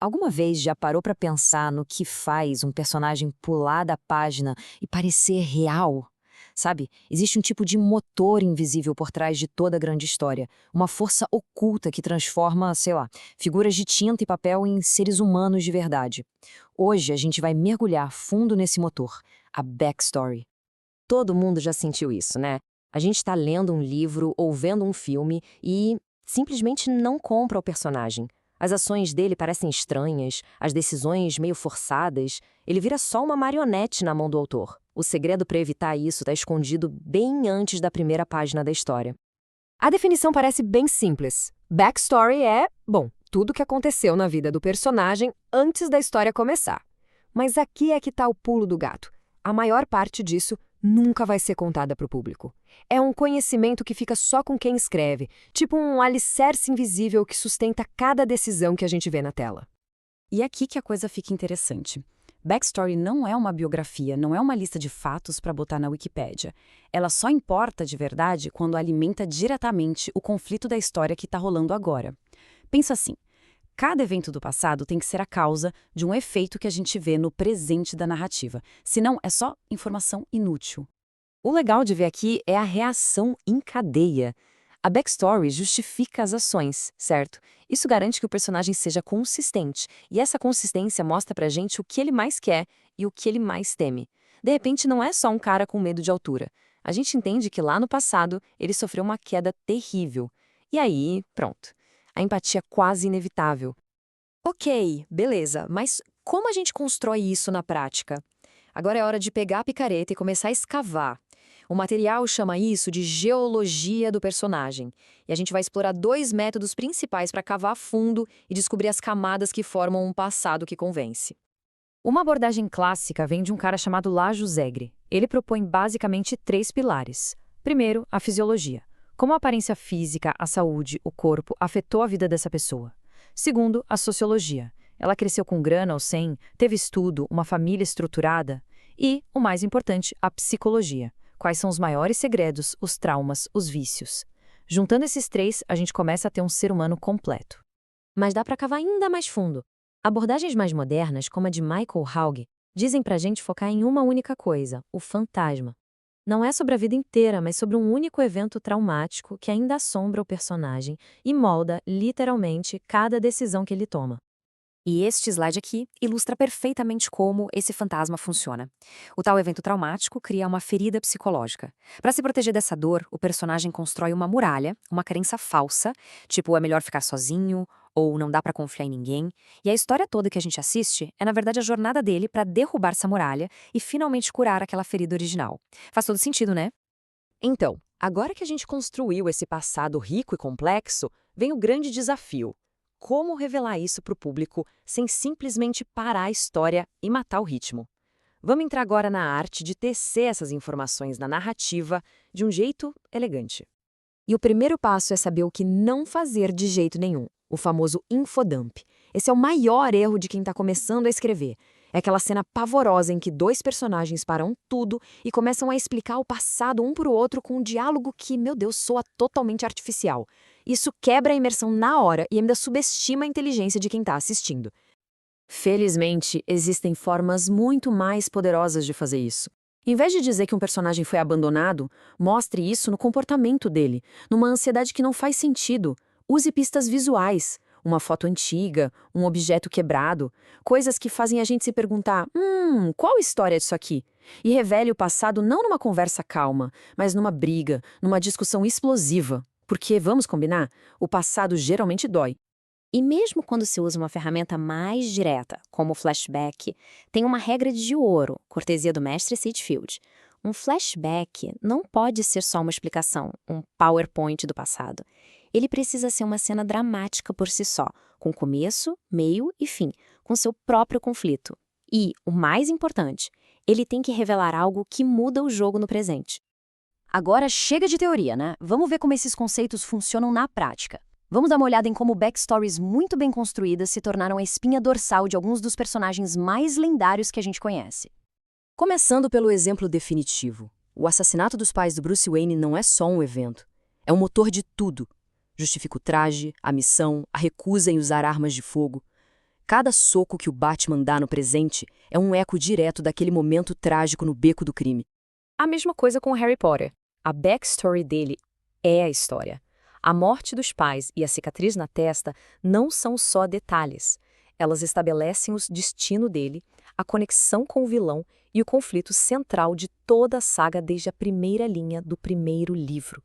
Alguma vez já parou para pensar no que faz um personagem pular da página e parecer real? Sabe, existe um tipo de motor invisível por trás de toda a grande história, uma força oculta que transforma, sei lá, figuras de tinta e papel em seres humanos de verdade. Hoje a gente vai mergulhar fundo nesse motor, a backstory. Todo mundo já sentiu isso, né? A gente está lendo um livro ou vendo um filme e simplesmente não compra o personagem. As ações dele parecem estranhas, as decisões meio forçadas. Ele vira só uma marionete na mão do autor. O segredo para evitar isso está escondido bem antes da primeira página da história. A definição parece bem simples. Backstory é, bom, tudo o que aconteceu na vida do personagem antes da história começar. Mas aqui é que está o pulo do gato. A maior parte disso nunca vai ser contada para o público. É um conhecimento que fica só com quem escreve, tipo um alicerce invisível que sustenta cada decisão que a gente vê na tela. E é aqui que a coisa fica interessante. Backstory não é uma biografia, não é uma lista de fatos para botar na Wikipédia. Ela só importa de verdade quando alimenta diretamente o conflito da história que está rolando agora. Pensa assim, cada evento do passado tem que ser a causa de um efeito que a gente vê no presente da narrativa, senão é só informação inútil. O legal de ver aqui é a reação em cadeia. A backstory justifica as ações, certo? Isso garante que o personagem seja consistente, e essa consistência mostra pra gente o que ele mais quer e o que ele mais teme. De repente, não é só um cara com medo de altura. A gente entende que lá no passado ele sofreu uma queda terrível. E aí, pronto. A empatia é quase inevitável. Ok, beleza, mas como a gente constrói isso na prática? Agora é hora de pegar a picareta e começar a escavar. O material chama isso de geologia do personagem. E a gente vai explorar dois métodos principais para cavar fundo e descobrir as camadas que formam um passado que convence. Uma abordagem clássica vem de um cara chamado Lajos Zegre. Ele propõe basicamente três pilares. Primeiro, a fisiologia. Como a aparência física, a saúde, o corpo afetou a vida dessa pessoa. Segundo, a sociologia. Ela cresceu com grana ou sem, teve estudo, uma família estruturada. E, o mais importante, a psicologia. Quais são os maiores segredos, os traumas, os vícios. Juntando esses três, a gente começa a ter um ser humano completo. Mas dá para cavar ainda mais fundo. Abordagens mais modernas, como a de Michael Hauge, dizem pra gente focar em uma única coisa, o fantasma. Não é sobre a vida inteira, mas sobre um único evento traumático que ainda assombra o personagem e molda, literalmente, cada decisão que ele toma. E este slide aqui ilustra perfeitamente como esse fantasma funciona. O tal evento traumático cria uma ferida psicológica. Para se proteger dessa dor, o personagem constrói uma muralha, uma crença falsa, tipo é melhor ficar sozinho ou não dá para confiar em ninguém. E a história toda que a gente assiste é, na verdade, a jornada dele para derrubar essa muralha e finalmente curar aquela ferida original. Faz todo sentido, né? Então, agora que a gente construiu esse passado rico e complexo, vem o grande desafio. Como revelar isso para o público sem simplesmente parar a história e matar o ritmo? Vamos entrar agora na arte de tecer essas informações na narrativa de um jeito elegante. E o primeiro passo é saber o que não fazer de jeito nenhum, o famoso infodump. Esse é o maior erro de quem está começando a escrever. É aquela cena pavorosa em que dois personagens param tudo e começam a explicar o passado um para o outro com um diálogo que, meu Deus, soa totalmente artificial. Isso quebra a imersão na hora e ainda subestima a inteligência de quem está assistindo. Felizmente, existem formas muito mais poderosas de fazer isso. Em vez de dizer que um personagem foi abandonado, mostre isso no comportamento dele, numa ansiedade que não faz sentido. Use pistas visuais, uma foto antiga, um objeto quebrado, coisas que fazem a gente se perguntar, qual história é disso aqui? E revele o passado não numa conversa calma, mas numa briga, numa discussão explosiva. Porque, vamos combinar, o passado geralmente dói. E mesmo quando se usa uma ferramenta mais direta, como o flashback, tem uma regra de ouro, cortesia do mestre Sid Field. Um flashback não pode ser só uma explicação, um PowerPoint do passado. Ele precisa ser uma cena dramática por si só, com começo, meio e fim, com seu próprio conflito. E, o mais importante, ele tem que revelar algo que muda o jogo no presente. Agora chega de teoria, né? Vamos ver como esses conceitos funcionam na prática. Vamos dar uma olhada em como backstories muito bem construídas se tornaram a espinha dorsal de alguns dos personagens mais lendários que a gente conhece. Começando pelo exemplo definitivo. O assassinato dos pais do Bruce Wayne não é só um evento. É o motor de tudo. Justifica o traje, a missão, a recusa em usar armas de fogo. Cada soco que o Batman dá no presente é um eco direto daquele momento trágico no beco do crime. A mesma coisa com o Harry Potter. A backstory dele é a história. A morte dos pais e a cicatriz na testa não são só detalhes. Elas estabelecem o destino dele, a conexão com o vilão e o conflito central de toda a saga desde a primeira linha do primeiro livro.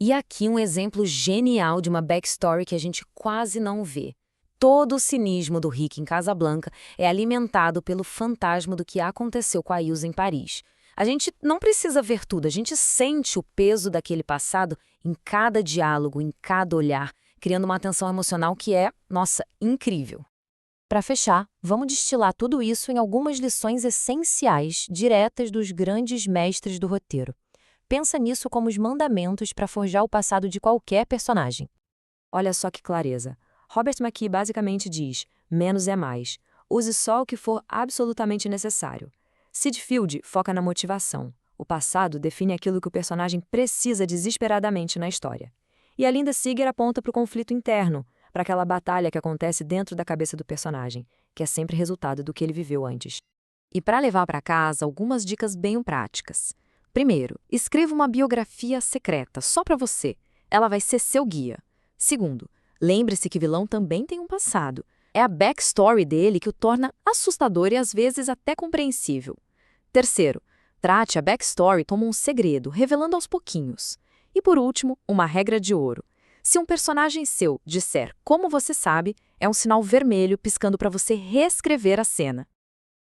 E aqui um exemplo genial de uma backstory que a gente quase não vê. Todo o cinismo do Rick em Casablanca é alimentado pelo fantasma do que aconteceu com a Ilsa em Paris. A gente não precisa ver tudo, a gente sente o peso daquele passado em cada diálogo, em cada olhar, criando uma tensão emocional que é, nossa, incrível. Para fechar, vamos destilar tudo isso em algumas lições essenciais, diretas dos grandes mestres do roteiro. Pensa nisso como os mandamentos para forjar o passado de qualquer personagem. Olha só que clareza. Robert McKee basicamente diz: menos é mais. Use só o que for absolutamente necessário. Sid Field foca na motivação. O passado define aquilo que o personagem precisa desesperadamente na história. E a Linda Seeger aponta para o conflito interno, para aquela batalha que acontece dentro da cabeça do personagem, que é sempre resultado do que ele viveu antes. E para levar para casa, algumas dicas bem práticas. Primeiro, escreva uma biografia secreta, só para você. Ela vai ser seu guia. Segundo, lembre-se que o vilão também tem um passado. É a backstory dele que o torna assustador e às vezes até compreensível. Terceiro, trate a backstory como um segredo, revelando aos pouquinhos. E por último, uma regra de ouro. Se um personagem seu disser como você sabe, é um sinal vermelho piscando para você reescrever a cena.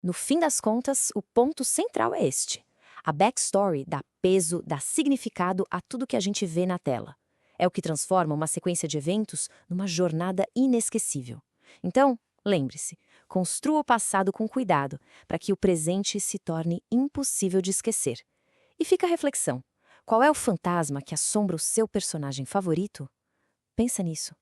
No fim das contas, o ponto central é este. A backstory dá peso, dá significado a tudo que a gente vê na tela. É o que transforma uma sequência de eventos numa jornada inesquecível. Então, lembre-se, construa o passado com cuidado para que o presente se torne impossível de esquecer. E fica a reflexão: qual é o fantasma que assombra o seu personagem favorito? Pensa nisso.